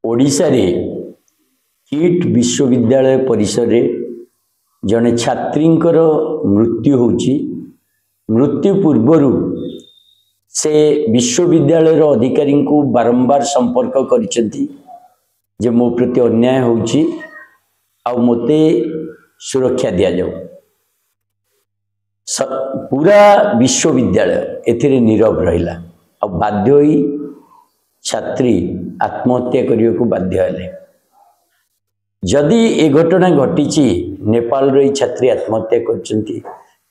ओडिशा रे किट विश्वविद्यालय परिसर रे जने छात्रींकर मृत्यु होची। मृत्यु पूर्वरु से विश्वविद्यालय अधिकारी को बारंबार संपर्क करिसेंती जे मो प्रति अन्याय होची आ मोते सुरक्षा दिया जाओ। पूरा विश्वविद्यालय एथिरे नीरव रहिला आ बाध्य होई छात्री आत्महत्या करियो को बाध्य हेले। जदि ए घटना घटी नेपाल रे छात्री आत्महत्या करचंती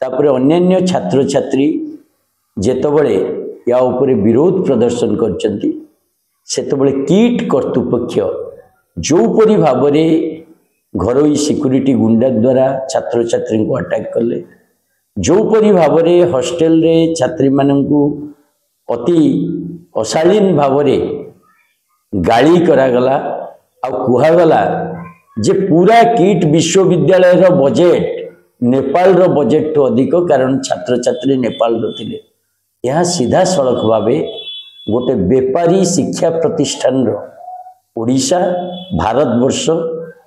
तापर अन्य छात्र छात्री जेतबळे या उपरे विरोध प्रदर्शन करचंती सेतबळे किट कर्तृपक्ष जो परि भाबरे घरोई सिक्यूरिटी गुंडा द्वारा छात्र छात्री को अटैक कले, जो परि भाबरे हॉस्टेल रे छात्री माननकु अति अशालीन भावरे गाली करागला आ कुहागला जे पूरा किट विश्वविद्यालय रो बजेट नेपाल रो बजेट तो अधिक, कारण छात्र छात्री नेपाल रो थिले। यह सीधा सड़क भावे गोटे बेपारी शिक्षा प्रतिष्ठान रो ओडिशा भारतवर्ष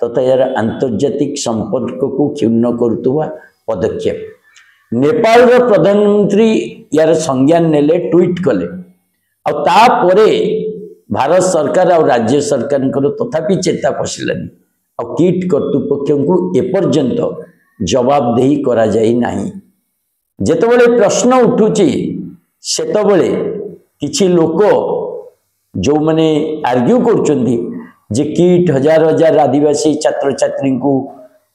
तथा यार आंतर्जातिक संपर्क को क्षुण्ण करुवा पदक्षेप। नेपाल रो प्रधानमंत्री यार संज्ञान नेले, ट्वीट कले आ तापरे भारत सरकार और राज्य सरकार तथापि चेता पशिलानी आ किट कर्तृपक्ष को एपर्यंत जवाबदेही करा जाई नाही। जेतबळे प्रश्न उठुची सेतबळे किछि लोक जो माने आर्ग्यू करचंदी जे किट हजार हजार आदिवासी छात्र छात्री को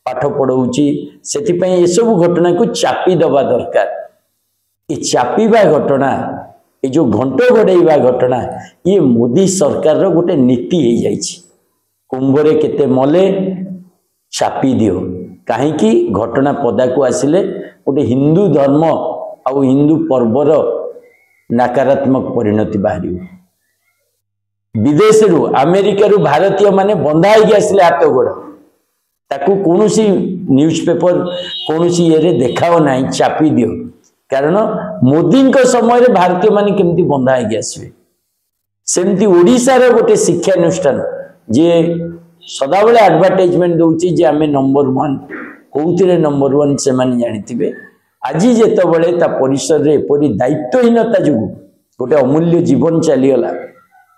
पाठ पढ़ाऊची, सेति पई ए सब घटना को चापी दबा दरकार। ए चापीबा घटना, ये जो घंटो घोड़ाइबा घटना, ये मोदी सरकार रो गोटे नीति हो जाइछि। कुंभरे केते मले चापी दियो, कहीं घटना पदा को आसिले गोटे हिंदू धर्म आ हिंदू पर्वर नकारात्मक परिणति बाहरी। विदेश रु अमेरिका रु भारतीय माने बंधा ही आसिले हाथ गोड़, ताकू कोनोसी न्यूज़पेपर कोनोसी ये देखाओ नहीं, चापी दियो। कारण मोदी समय भारतीय माने केमती बंधा है आसवे, सेमती ओडिशा रे गोटे शिक्षानुष्ठान जे सदाबले एडवर्टाइजमेंट दउची जे आमे नंबर 1 कोउथिरे नंबर 1 से माने जानिथिबे। आज जेतबले ता परिसर रे परि दायित्वहीनता जुगु गोटे अमूल्य जीवन चलीगला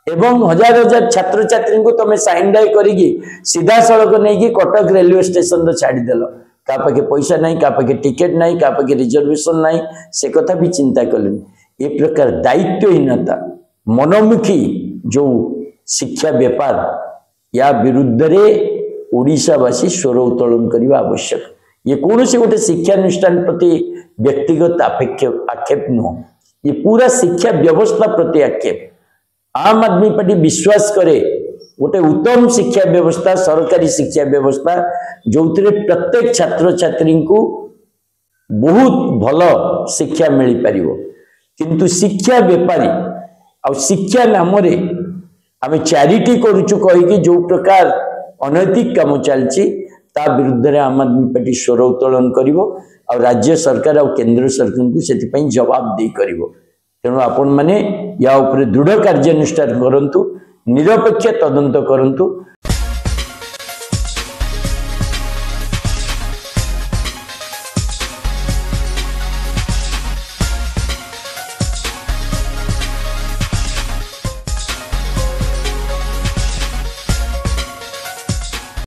एवं हजार हजार छात्र छात्री को तमे साइंडाई करिगी सीधा सड़क नहीं कि कटक रेलवे स्टेशन छाड़ी देल। का पाखे पैसा नहीं, का पाखे टिकेट नहीं, का पाखे रिजर्वेशन नहीं, से कथा भी चिंता कलेनी। ए प्रकार दायित्वहीनता मनोमुखी जो शिक्षा व्यापार या विरुद्ध रे ओडिशावासी स्वर उत्तोलन करने आवश्यक। ये कौन से गोटे शिक्षानुष्ठान प्रति व्यक्तिगत आक्षेप नुह, ये पूरा शिक्षा व्यवस्था प्रति आक्षेप। आम आदमी पार्टी विश्वास करे गोटे उत्तम शिक्षा व्यवस्था, सरकारी शिक्षा व्यवस्था जो प्रत्येक छात्र छात्री को बहुत भल शिक्षा मिल पार, किंतु शिक्षा बेपारी आ शिक्षा नाम रे आमे चैरिटी करूचु कहीकि जो प्रकार अनैतिक काम चलची ता विरुद्ध रे आम आदमी पार्टी स्वर उत्तोलन करिवो और राज्य सरकार और केंद्र सरकार को सेति पई जवाबदेही करिवो। तेणु आपण माने या उपरे दृढ़ कार्यानुष्ठान करंतु, निरपेक्ष तदंत करंतु।